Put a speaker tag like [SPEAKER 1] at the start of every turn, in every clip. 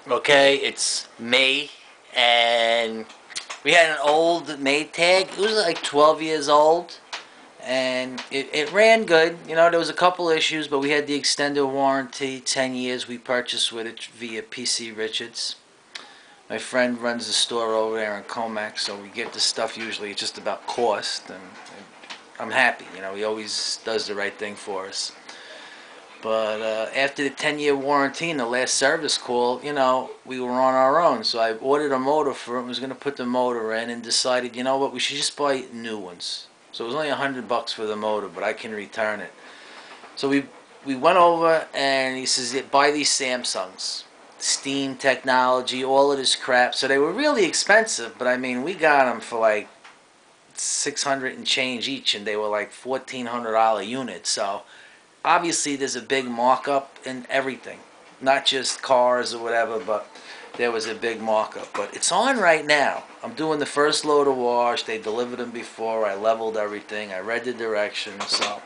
[SPEAKER 1] Okay, it's May, and we had an old Maytag. It was like 12 years old, and it ran good. You know, there was a couple issues, but we had the extended warranty, 10 years. We purchased with it via PC Richards. My friend runs a store over there in Comac, so we get the stuff usually just about cost, and I'm happy. You know, he always does the right thing for us. But after the 10-year warranty and the last service call, you know, we were on our own. So I ordered a motor for it, was going to put the motor in, and decided, you know what, we should just buy new ones. So it was only $100 for the motor, but I can return it. So we went over, and he says, yeah, buy these Samsungs. Steam technology, all of this crap. So they were really expensive, but I mean, we got them for like 600 and change each, and they were like $1,400 units. So obviously there's a big markup in everything, not just cars or whatever, but there was a big markup. But it's on right now. I'm doing the first load of wash. They delivered them before. I leveled everything. I read the directions. So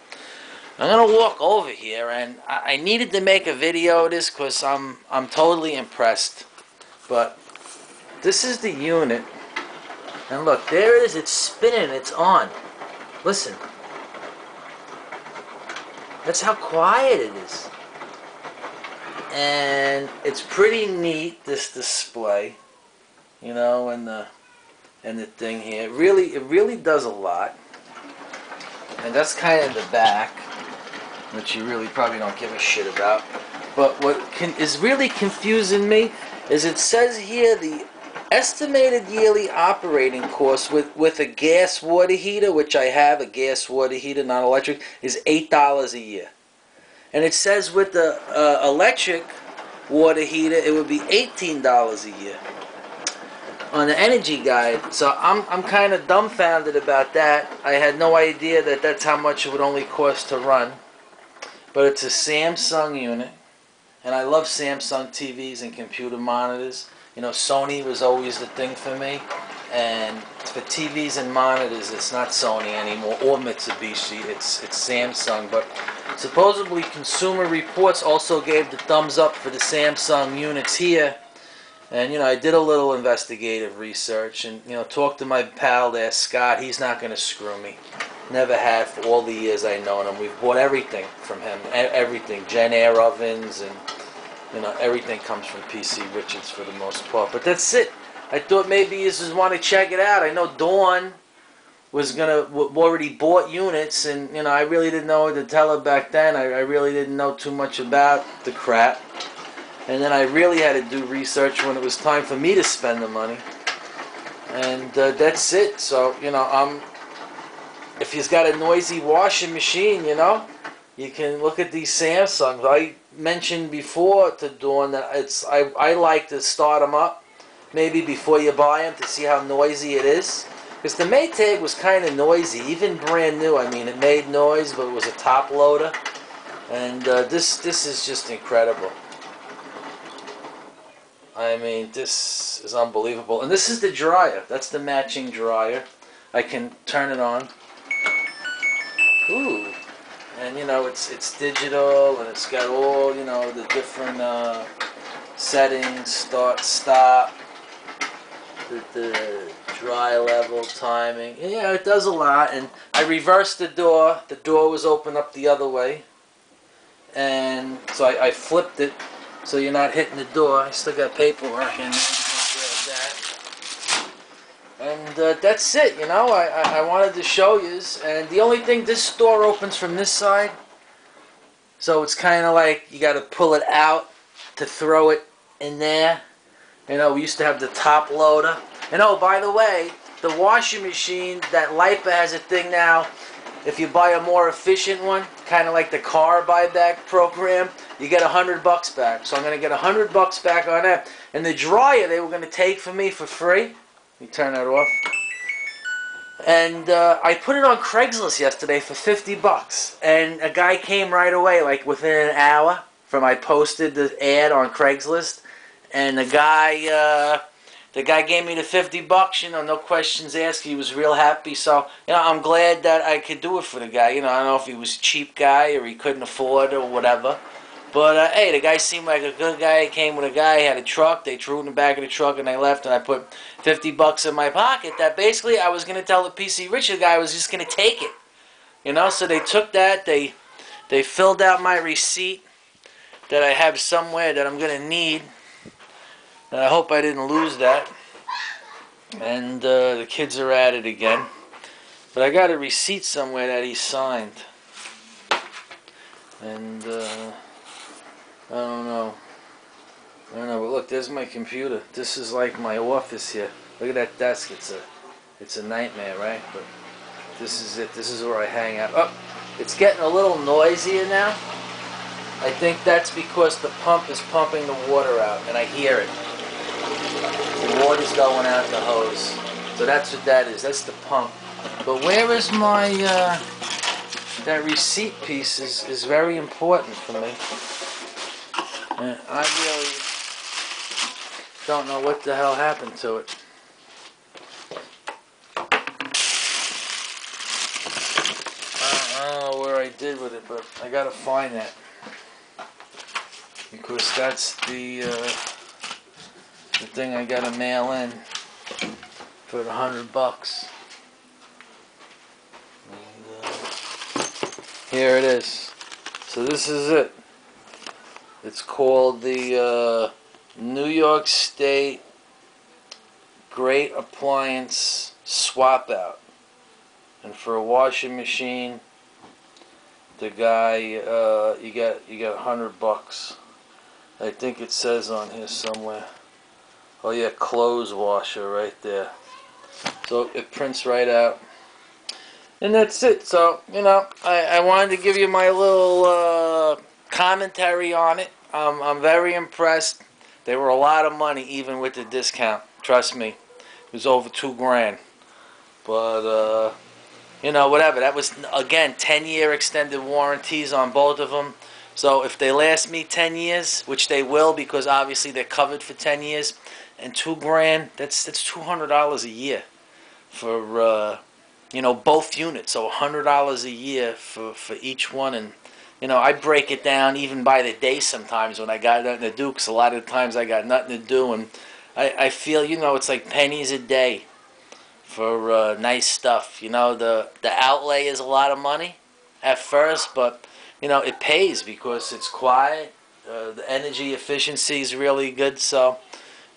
[SPEAKER 1] I'm gonna walk over here, and I needed to make a video of this because I'm totally impressed. But this is the unit, and look, there it is. It's spinning. It's on. Listen. That's how quiet it is. And it's pretty neat, this display, you know, and the thing here. It really does a lot. And that's kind of the back, which you really probably don't give a shit about. But what is really confusing me is it says here the estimated yearly operating cost with a gas water heater, which I have, a gas water heater, not electric, is $8 a year. And it says with the electric water heater, it would be $18 a year on the energy guide. So I'm kind of dumbfounded about that. I had no idea that that's how much it would only cost to run. But it's a Samsung unit, and I love Samsung TVs and computer monitors. You know, Sony was always the thing for me, and for TVs and monitors, it's not Sony anymore, or Mitsubishi, it's Samsung. But supposedly Consumer Reports also gave the thumbs up for the Samsung units here. And, you know, I did a little investigative research, and, you know, talked to my pal there, Scott. He's not going to screw me. Never have for all the years I've known him. We've bought everything from him, everything, Gen Air ovens, and, you know, everything comes from PC Richards for the most part. But that's it. I thought maybe you just want to check it out. I know Dawn was already bought units, and, you know, I really didn't know what to tell her back then. I really didn't know too much about the crap. And then I really had to do research when it was time for me to spend the money. And that's it. So, you know, if you've got a noisy washing machine, you know, you can look at these Samsungs. I mentioned before to Dawn that I like to start them up maybe before you buy them to see how noisy it is. Because the Maytag was kind of noisy, even brand new. I mean, it made noise, but it was a top loader. And this is just incredible. I mean, this is unbelievable. And this is the dryer. That's the matching dryer. I can turn it on. Ooh. And, you know, it's digital, and it's got all, you know, the different settings, start, stop, the dry level, timing. Yeah, it does a lot. And I reversed the door. The door was open up the other way. And so I flipped it so you're not hitting the door. I still got paperwork in there. And that's it, you know. I wanted to show you. And the only thing, this door opens from this side. So it's kind of like you got to pull it out to throw it in there. You know, we used to have the top loader. And oh, by the way, the washing machine, that LIPA has a thing now. If you buy a more efficient one, kind of like the car buyback program, you get $100 back. So I'm going to get $100 back on that. And the dryer they were going to take from me for free. Let me turn that off. And I put it on Craigslist yesterday for $50. And a guy came right away, like within an hour from I posted the ad on Craigslist. And the guy gave me the $50, you know, no questions asked. He was real happy. So, you know, I'm glad that I could do it for the guy. You know, I don't know if he was a cheap guy or he couldn't afford or whatever. But hey, the guy seemed like a good guy. He came with a guy, he had a truck. They threw it in the back of the truck and they left. And I put $50 in my pocket. That basically I was gonna tell the PC Richard guy I was just gonna take it. You know, so they took that. They filled out my receipt that I have somewhere that I'm gonna need. And I hope I didn't lose that. And the kids are at it again. But I got a receipt somewhere that he signed. And I don't know. But look, there's my computer. This is like my office here. Look at that desk. It's a nightmare, right? But this is it. This is where I hang out. Oh, it's getting a little noisier now. I think that's because the pump is pumping the water out, and I hear it. The water's going out the hose. So that's what that is. That's the pump. But where is my that receipt piece is very important for me. And I really don't know what the hell happened to it. I don't know where I did with it, but I gotta find that. Because that's the thing I gotta mail in for the $100. Here it is. So this is it. It's called the New York State Great Appliance Swap Out. And for a washing machine, the guy you got $100. I think it says on here somewhere. Oh yeah, clothes washer right there. So it prints right out. And that's it. So, you know, I wanted to give you my little commentary on it. I'm very impressed. They were a lot of money even with the discount. Trust me. It was over $2,000. But, you know, whatever. That was, again, 10-year extended warranties on both of them. So if they last me 10 years, which they will because obviously they're covered for 10 years, and $2,000, that's $200 a year for... you know, both units, so $100 a year for each one. And, you know, I break it down even by the day sometimes when I got nothing to do, because a lot of the times I got nothing to do, and I feel, you know, it's like pennies a day for nice stuff. You know, the outlay is a lot of money at first, but, you know, it pays because it's quiet. The energy efficiency is really good, so,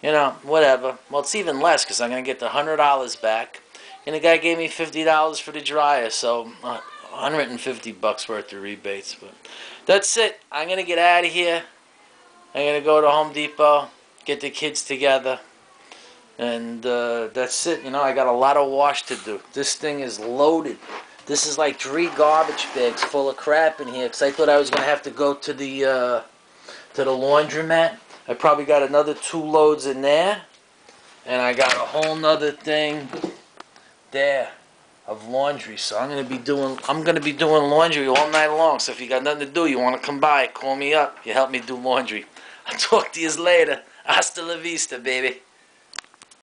[SPEAKER 1] you know, whatever. Well, it's even less because I'm going to get the $100 back. And the guy gave me $50 for the dryer, so $150 worth of rebates. But that's it. I'm going to get out of here. I'm going to go to Home Depot, get the kids together. And that's it. You know, I got a lot of wash to do. This thing is loaded. This is like 3 garbage bags full of crap in here. Because I thought I was going to have to go to the laundromat. I probably got another 2 loads in there. And I got a whole nother thing there of laundry. So I'm gonna be doing laundry all night long. So if you got nothing to do, you want to come by, call me up. You help me do laundry. I'll talk to you later. Hasta la vista, baby.